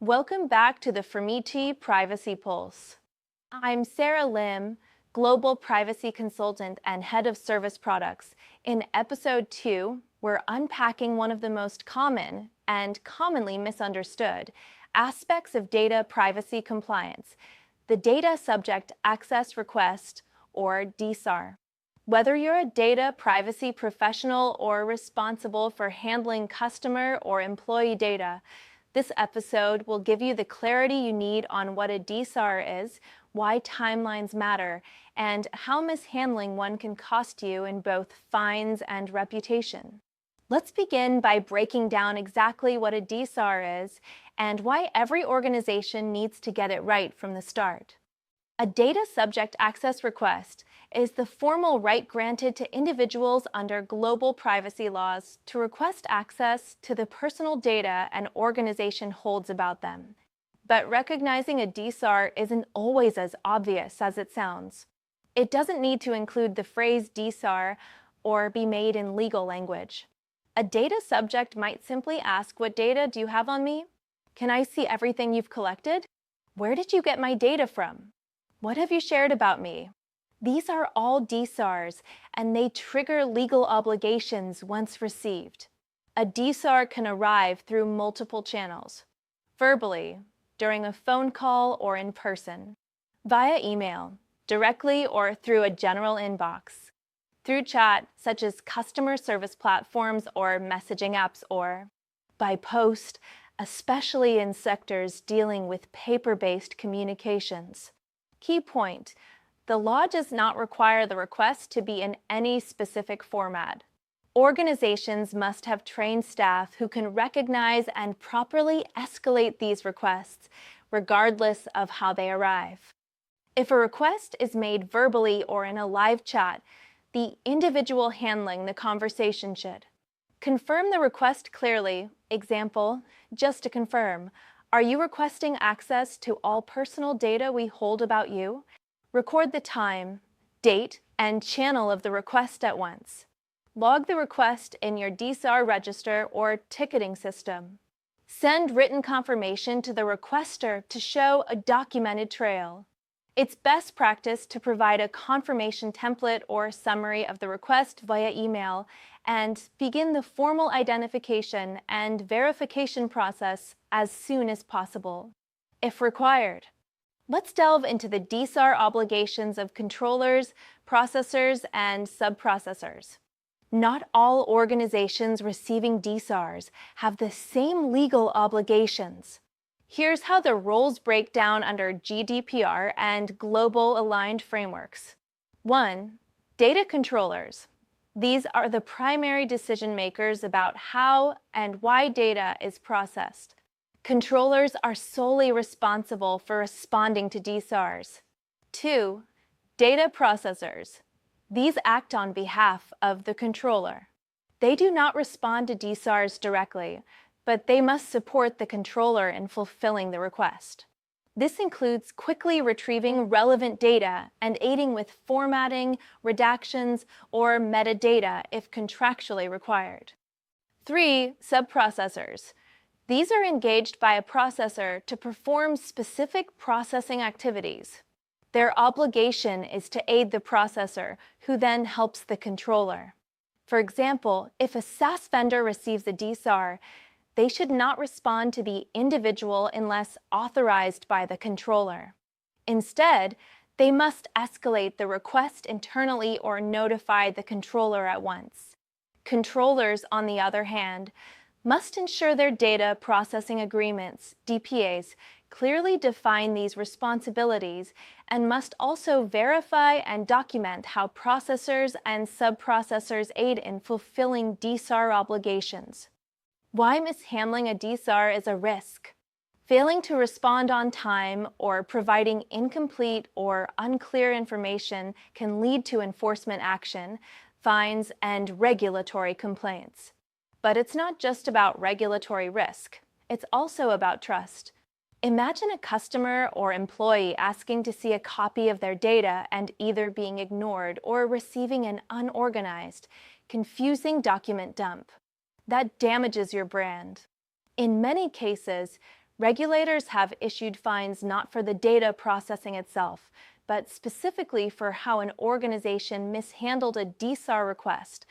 Welcome back to the Fermiti Privacy Pulse. I'm Sarah Lim, Global Privacy Consultant and Head of Service Products. In Episode 2, we're unpacking one of the most common and commonly misunderstood aspects of data privacy compliance, the Data Subject Access Request, or DSAR. Whether you're a data privacy professional or responsible for handling customer or employee data, this episode will give you the clarity you need on what a DSAR is, why timelines matter, and how mishandling one can cost you in both fines and reputation. Let's begin by breaking down exactly what a DSAR is and why every organization needs to get it right from the start. A Data Subject Access Request is the formal right granted to individuals under global privacy laws to request access to the personal data an organization holds about them. But recognizing a DSAR isn't always as obvious as it sounds. It doesn't need to include the phrase DSAR or be made in legal language. A data subject might simply ask, "What data do you have on me? Can I see everything you've collected? Where did you get my data from? What have you shared about me?" These are all DSARs, and they trigger legal obligations once received. A DSAR can arrive through multiple channels: verbally, during a phone call or in person, via email, directly or through a general inbox, through chat such as customer service platforms or messaging apps, or by post, especially in sectors dealing with paper-based communications. Key point: the law does not require the request to be in any specific format. Organizations must have trained staff who can recognize and properly escalate these requests, regardless of how they arrive. If a request is made verbally or in a live chat, the individual handling the conversation should confirm the request clearly. Example, just to confirm, are you requesting access to all personal data we hold about you? Record the time, date, and channel of the request at once. Log the request in your DSAR register or ticketing system. Send written confirmation to the requester to show a documented trail. It's best practice to provide a confirmation template or summary of the request via email and begin the formal identification and verification process as soon as possible, if required. Let's delve into the DSAR obligations of controllers, processors, and subprocessors. Not all organizations receiving DSARs have the same legal obligations. Here's how the roles break down under GDPR and global aligned frameworks. 1. Data controllers. These are the primary decision makers about how and why data is processed. Controllers are solely responsible for responding to DSARs. 2. Data processors. These act on behalf of the controller. They do not respond to DSARs directly, but they must support the controller in fulfilling the request. This includes quickly retrieving relevant data and aiding with formatting, redactions, or metadata if contractually required. 3. Subprocessors. These are engaged by a processor to perform specific processing activities. Their obligation is to aid the processor, who then helps the controller. For example, if a SaaS vendor receives a DSAR, they should not respond to the individual unless authorized by the controller. Instead, they must escalate the request internally or notify the controller at once. Controllers, on the other hand, must ensure their data processing agreements, DPAs, clearly define these responsibilities and must also verify and document how processors and subprocessors aid in fulfilling DSAR obligations. Why mishandling a DSAR is a risk. Failing to respond on time or providing incomplete or unclear information can lead to enforcement action, fines, and regulatory complaints. But it's not just about regulatory risk. It's also about trust. Imagine a customer or employee asking to see a copy of their data and either being ignored or receiving an unorganized, confusing document dump. That damages your brand. In many cases, Regulators have issued fines not for the data processing itself, but specifically for how an organization mishandled a DSAR request,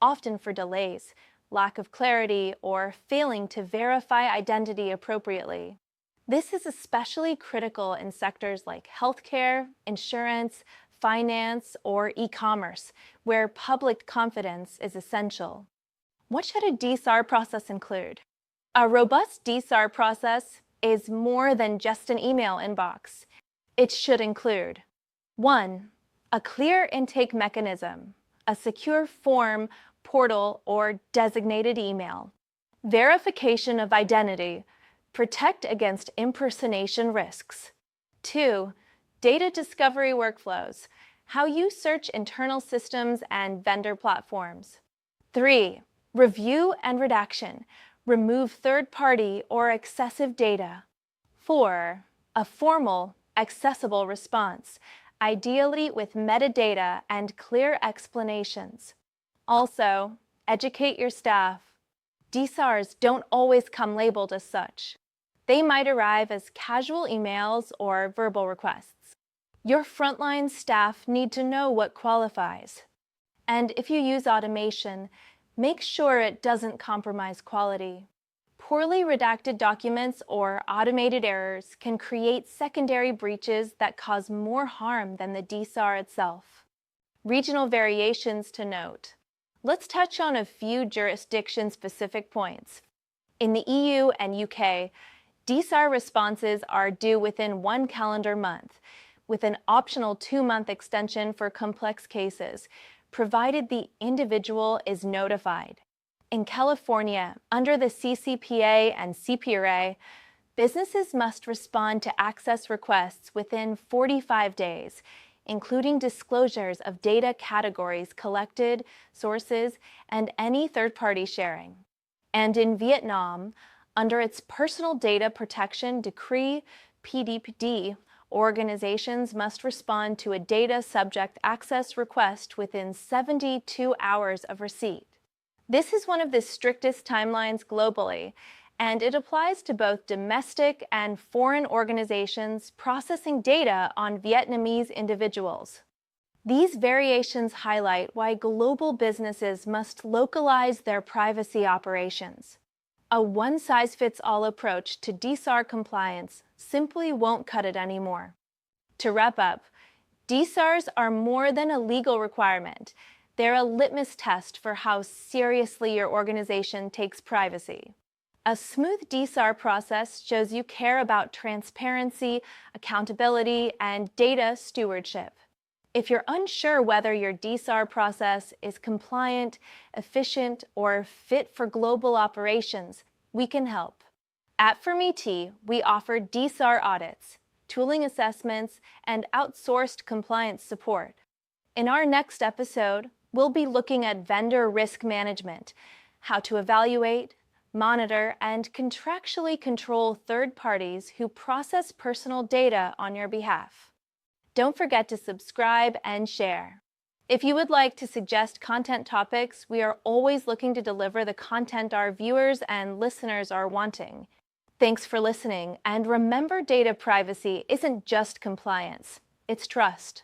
often for delays, lack of clarity, or failing to verify identity appropriately. This is especially critical in sectors like healthcare, insurance, finance, or e-commerce, where public confidence is essential. What should a DSAR process include? A robust DSAR process is more than just an email inbox. It should include 1. A clear intake mechanism, a secure form, portal, or designated email. Verification of identity, protect against impersonation risks. 2. Data discovery workflows, how you search internal systems and vendor platforms. 3. Review and redaction, remove third-party or excessive data. 4. A formal, accessible response, ideally with metadata and clear explanations. Also, educate your staff. DSARs don't always come labeled as such. They might arrive as casual emails or verbal requests. Your frontline staff need to know what qualifies. And if you use automation, make sure it doesn't compromise quality. Poorly redacted documents or automated errors can create secondary breaches that cause more harm than the DSAR itself. Regional variations to note. Let's touch on a few jurisdiction-specific points. In the EU and UK, DSAR responses are due within 1 calendar month, with an optional 2-month extension for complex cases, provided the individual is notified. In California, under the CCPA and CPRA, businesses must respond to access requests within 45 days, including disclosures of data categories collected, sources, and any third-party sharing. And in Vietnam, under its Personal Data Protection Decree, PDPD, organizations must respond to a data subject access request within 72 hours of receipt. This is one of the strictest timelines globally, and it applies to both domestic and foreign organizations processing data on Vietnamese individuals. These variations highlight why global businesses must localize their privacy operations. A one-size-fits-all approach to DSAR compliance simply won't cut it anymore. To wrap up, DSARs are more than a legal requirement. They're a litmus test for how seriously your organization takes privacy. A smooth DSAR process shows you care about transparency, accountability, and data stewardship. If you're unsure whether your DSAR process is compliant, efficient, or fit for global operations, we can help. At ForMeT, we offer DSAR audits, tooling assessments, and outsourced compliance support. In our next episode, we'll be looking at vendor risk management, how to evaluate, monitor, and contractually control third parties who process personal data on your behalf. Don't forget to subscribe and share. If you would like to suggest content topics, we are always looking to deliver the content our viewers and listeners are wanting. Thanks for listening, and remember, data privacy isn't just compliance, it's trust.